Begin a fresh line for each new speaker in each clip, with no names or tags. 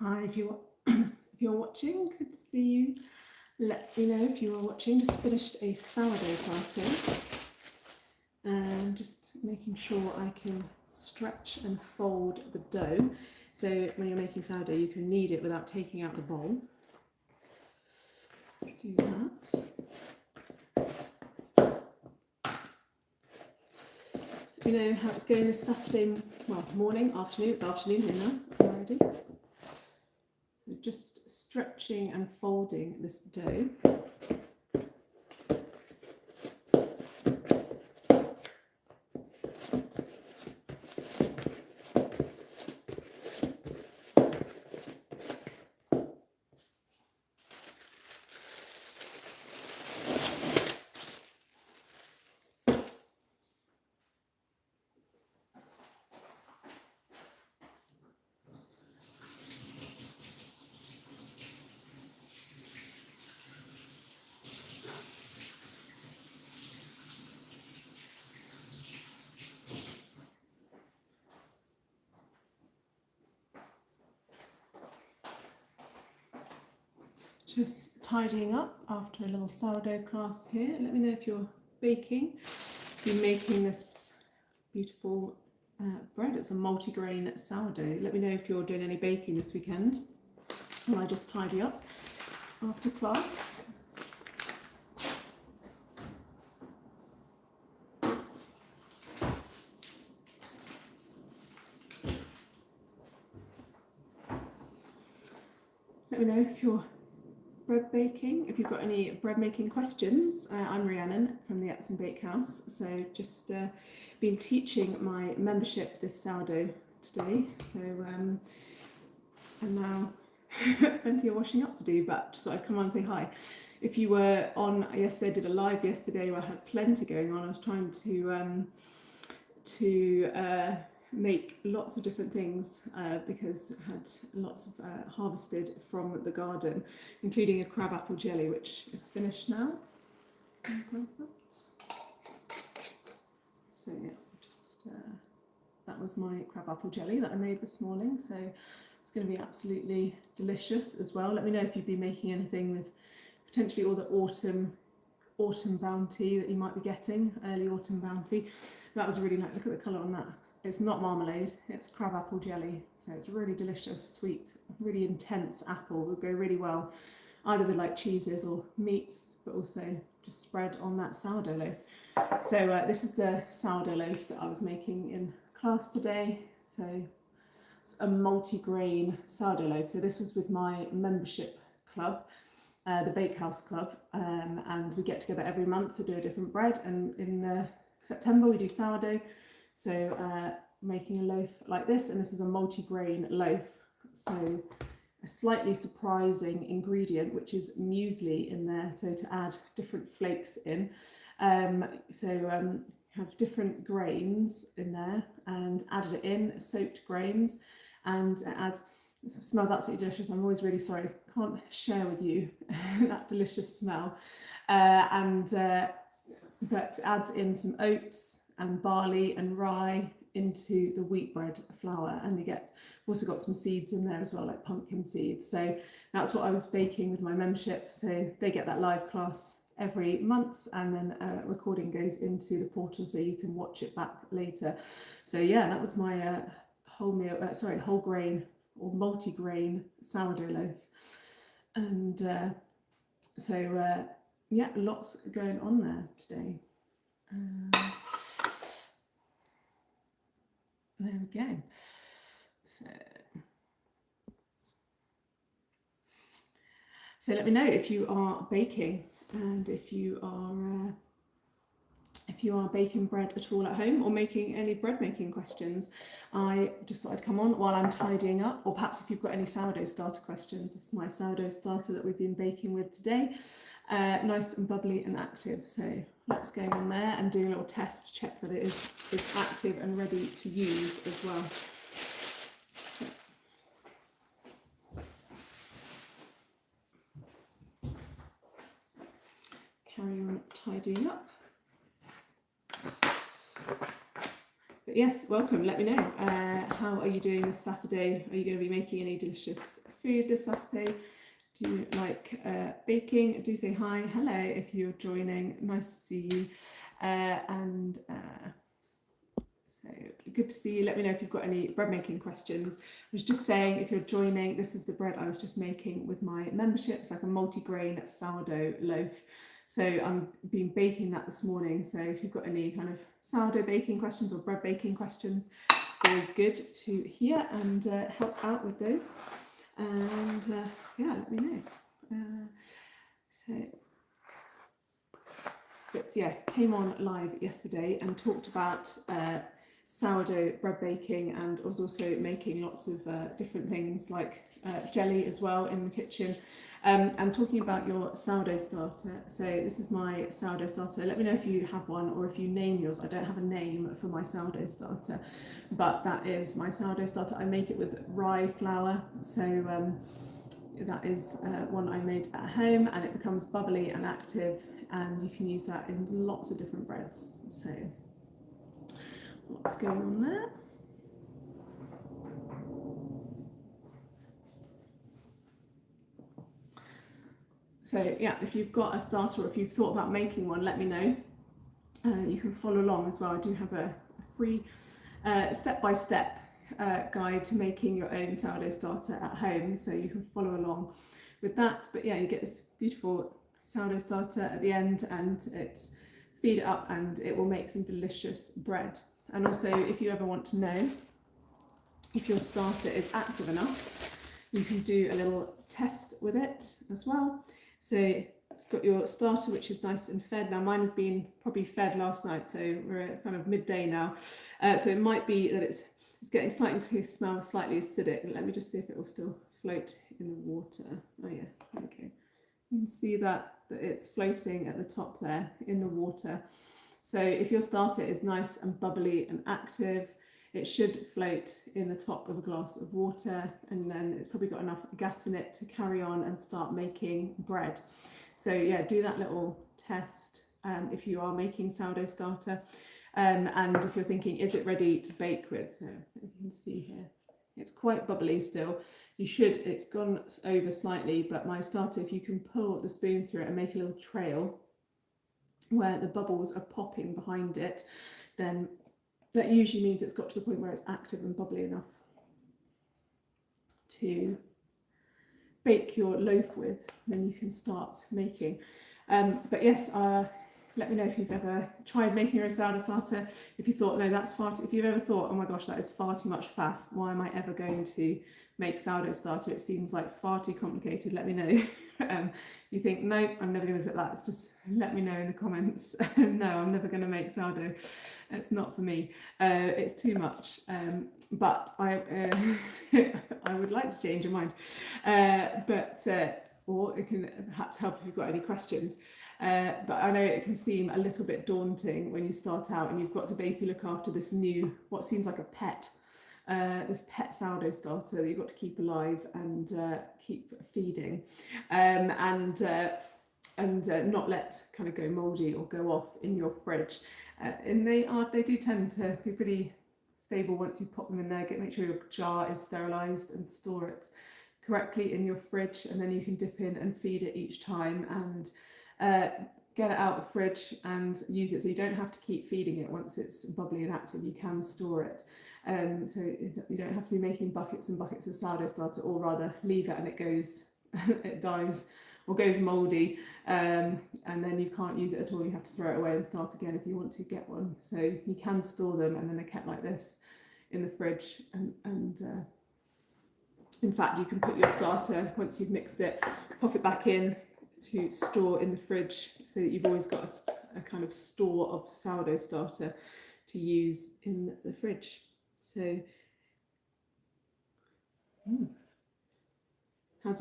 Hi, if you're watching, good to see you. Let me know if you are watching. Just finished a sourdough class here, and just making sure I can stretch and fold the dough. So when you're making sourdough, you can knead it without taking out the bowl. Let's do that. Let me know how it's going this Saturday, well, morning, afternoon. It's afternoon here now already. So just stretching and folding this dough. Just tidying up after a little sourdough class here. Let me know if you're baking. You're making this beautiful bread. It's a multi-grain sourdough. Let me know if you're doing any baking this weekend. While I just tidy up after class. Let me know if you're bread baking. If you've got any bread making questions, I'm Rhiannon from the Epsom Bakehouse. So just been teaching my membership this sourdough today. So and now plenty of washing up to do, but just thought I'd come on and say hi. If you were on yesterday, I did a live yesterday where I had plenty going on. I was trying to make lots of different things because I had lots of harvested from the garden, including a crabapple jelly, which is finished now. So yeah, just that was my crabapple jelly that I made this morning. So it's going to be absolutely delicious as well. Let me know if you've been making anything with potentially all the autumn bounty that you might be getting, early autumn bounty. That was really nice. Look at the colour on that. It's not marmalade, it's crabapple jelly. So it's really delicious, sweet, really intense apple. Would go really well either with like cheeses or meats, but also just spread on that sourdough loaf. So this is the sourdough loaf that I was making in class today. So it's a multi-grain sourdough loaf. So this was with my membership club. The Bakehouse Club, and we get together every month to do a different bread, and in September we do sourdough, so making a loaf like this, and this is a multi-grain loaf, so a slightly surprising ingredient which is muesli in there, so to add different flakes in, have different grains in there and added it in, soaked grains, and it adds. It smells absolutely delicious. I'm always really sorry, can't share with you that delicious smell. But adds in some oats and barley and rye into the wheat bread flour, and we've also got some seeds in there as well, like pumpkin seeds. So that's what I was baking with my membership. So they get that live class every month, and then a recording goes into the portal so you can watch it back later. So yeah, that was my whole grain or multi-grain sourdough loaf, and yeah, lots going on there today, and there we go. So let me know if you are baking, and if you are baking bread at all at home, or making any bread making questions. I just thought I'd come on while I'm tidying up, or perhaps if you've got any sourdough starter questions. This is my sourdough starter that we've been baking with today. Nice and bubbly and active, so lots going on there, and doing a little test to check that it is active and ready to use as well. Carry on tidying up. But yes, welcome. Let me know. How are you doing this Saturday? Are you going to be making any delicious food this Saturday? Do you like baking? Do say hi, hello if you're joining. Nice to see you. So good to see you. Let me know if you've got any bread making questions. I was just saying, if you're joining, this is the bread I was just making with my membership. It's like a multi-grain sourdough loaf. So I've been baking that this morning. So if you've got any kind of sourdough baking questions or bread baking questions, always good to hear and help out with those. And yeah, let me know. But yeah, came on live yesterday and talked about sourdough bread baking, and was also making lots of different things like jelly as well in the kitchen, and talking about your sourdough starter. So this is my sourdough starter. Let me know if you have one or if you name yours. I don't have a name for my sourdough starter, but that is my sourdough starter. I make it with rye flour, so that is one I made at home, and it becomes bubbly and active, and you can use that in lots of different breads. So what's going on there? So yeah, if you've got a starter or if you've thought about making one, let me know. You can follow along as well. I do have a free step-by-step guide to making your own sourdough starter at home, so you can follow along with that. But yeah, you get this beautiful sourdough starter at the end, and feed it up and it will make some delicious bread. And also, if you ever want to know if your starter is active enough, you can do a little test with it as well. So you've got your starter, which is nice and fed. Now mine has been probably fed last night, so we're at kind of midday now. So it might be that it's starting to smell slightly acidic. Let me just see if it will still float in the water. Oh yeah, there we go. You can see that it's floating at the top there in the water. So if your starter is nice and bubbly and active, it should float in the top of a glass of water, and then it's probably got enough gas in it to carry on and start making bread. So yeah, do that little test if you are making sourdough starter, and if you're thinking, is it ready to bake with? So you can see here, it's quite bubbly still. It's gone over slightly, but my starter, if you can pull the spoon through it and make a little trail where the bubbles are popping behind it, then that usually means it's got to the point where it's active and bubbly enough to bake your loaf with. Then you can start making. But yes, let me know if you've ever tried making a sourdough starter. If you thought, no, that's far too, if you've ever thought, oh my gosh, that is far too much faff, why am I ever going to make sourdough starter? It seems like far too complicated. Let me know. You think, no, I'm never going to put that. It's just let me know in the comments. No, I'm never going to make sourdough. It's not for me. It's too much. But I would like to change your mind. Or it can perhaps help if you've got any questions. But I know it can seem a little bit daunting when you start out and you've got to basically look after this new, what seems like a pet, this pet sourdough starter that you've got to keep alive and keep feeding, and not let kind of go mouldy or go off in your fridge. And they do tend to be pretty stable once you pop them in there. Make sure your jar is sterilised and store it correctly in your fridge, and then you can dip in and feed it each time, and get it out of the fridge and use it, so you don't have to keep feeding it once it's bubbly and active. You can store it, so you don't have to be making buckets and buckets of sourdough starter, or rather leave it and it goes it dies or goes mouldy, and then you can't use it at all. You have to throw it away and start again if you want to get one. So you can store them, and then they're kept like this in the fridge, and in fact you can put your starter, once you've mixed it, pop it back in to store in the fridge, so that you've always got a kind of store of sourdough starter to use in the fridge. So has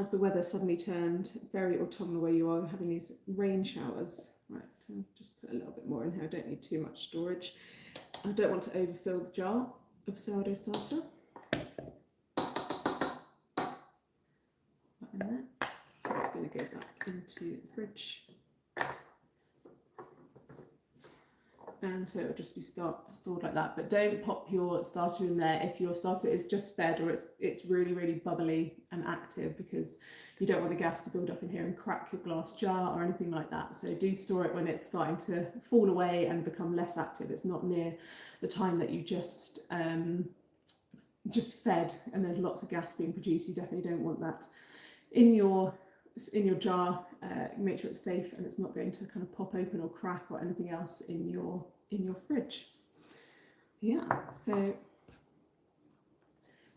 the weather suddenly turned very autumnal where you are, having these rain showers? Right, I'll just put a little bit more in here. I don't need too much storage. I don't want to overfill the jar of sourdough starter. That in there. So it's going to go back into the fridge. and so it'll just be stored like that. But don't pop your starter in there if your starter is just fed or it's really bubbly and active, because you don't want the gas to build up in here and crack your glass jar or anything like that. So do store it when it's starting to fall away and become less active. It's not near the time that you just fed and there's lots of gas being produced. You definitely don't want that in your jar. Make sure it's safe and it's not going to kind of pop open or crack or anything else in your fridge. Yeah, so,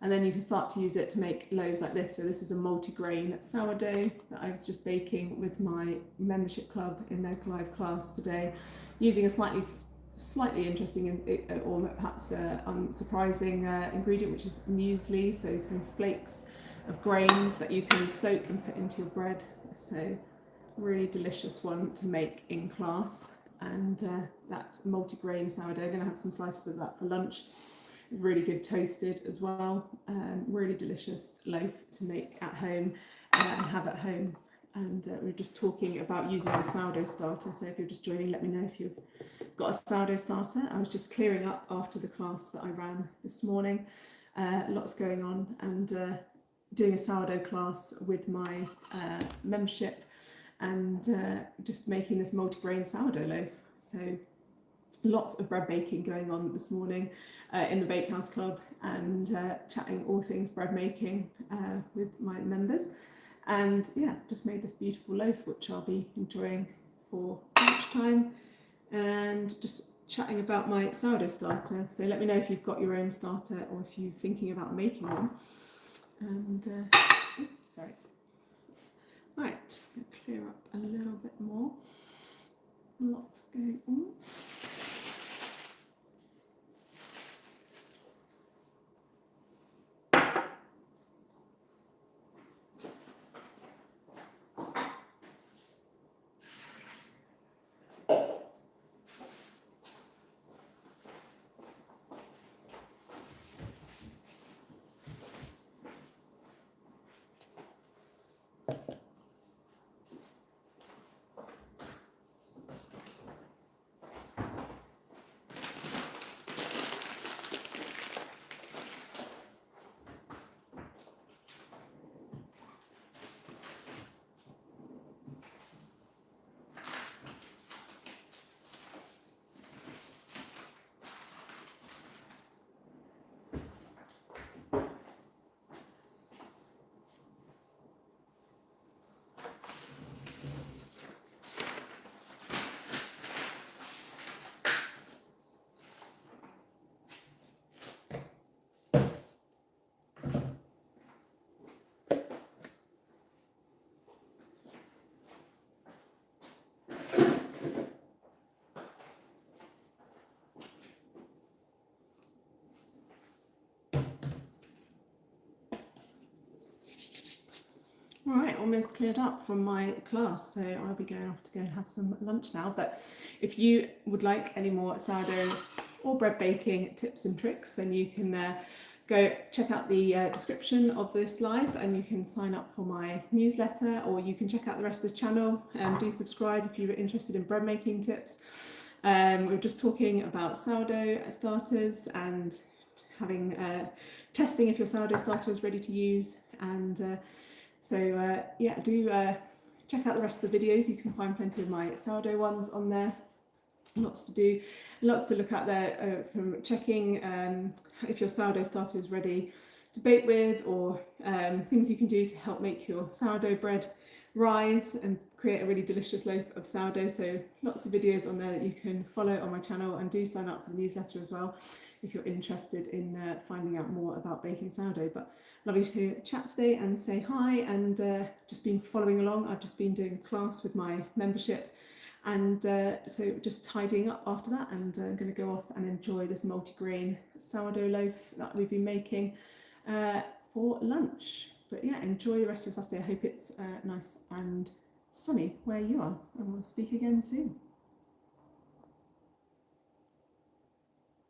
and then you can start to use it to make loaves like this. So this is a multi-grain sourdough that I was just baking with my membership club in their live class today, using a slightly interesting or perhaps unsurprising ingredient, which is muesli, so some flakes of grains that you can soak and put into your bread. So really delicious one to make in class. And that multi-grain sourdough, I'm going to have some slices of that for lunch. Really good toasted as well. Really delicious loaf to make at home and have at home. And we're just talking about using a sourdough starter. So if you're just joining, let me know if you've got a sourdough starter. I was just clearing up after the class that I ran this morning. Lots going on, and doing a sourdough class with my membership, and just making this multi-grain sourdough loaf. So lots of bread baking going on this morning in the Bakehouse Club, and chatting all things bread making with my members. And yeah, just made this beautiful loaf, which I'll be enjoying for lunchtime, and just chatting about my sourdough starter. So let me know if you've got your own starter or if you're thinking about making one. And sorry. Right, clear up a little bit more. Lots going on. All right, almost cleared up from my class, so I'll be going off to go and have some lunch now. But if you would like any more sourdough or bread baking tips and tricks, then you can go check out the description of this live, and you can sign up for my newsletter, or you can check out the rest of the channel. Do subscribe if you're interested in bread making tips. We're just talking about sourdough starters and having testing if your sourdough starter is ready to use. And so yeah, do check out the rest of the videos. You can find plenty of my sourdough ones on there. Lots to do, lots to look at there, from checking if your sourdough starter is ready to bake with, or things you can do to help make your sourdough bread rise and create a really delicious loaf of sourdough. So lots of videos on there that you can follow on my channel, and do sign up for the newsletter as well if you're interested in finding out more about baking sourdough. But lovely to chat today and say hi, and just been following along. I've just been doing a class with my membership, and so just tidying up after that, and I'm going to go off and enjoy this multi-grain sourdough loaf that we've been making for lunch. But yeah, enjoy the rest of your Saturday. I hope it's nice and sunny where you are, and we'll speak again soon.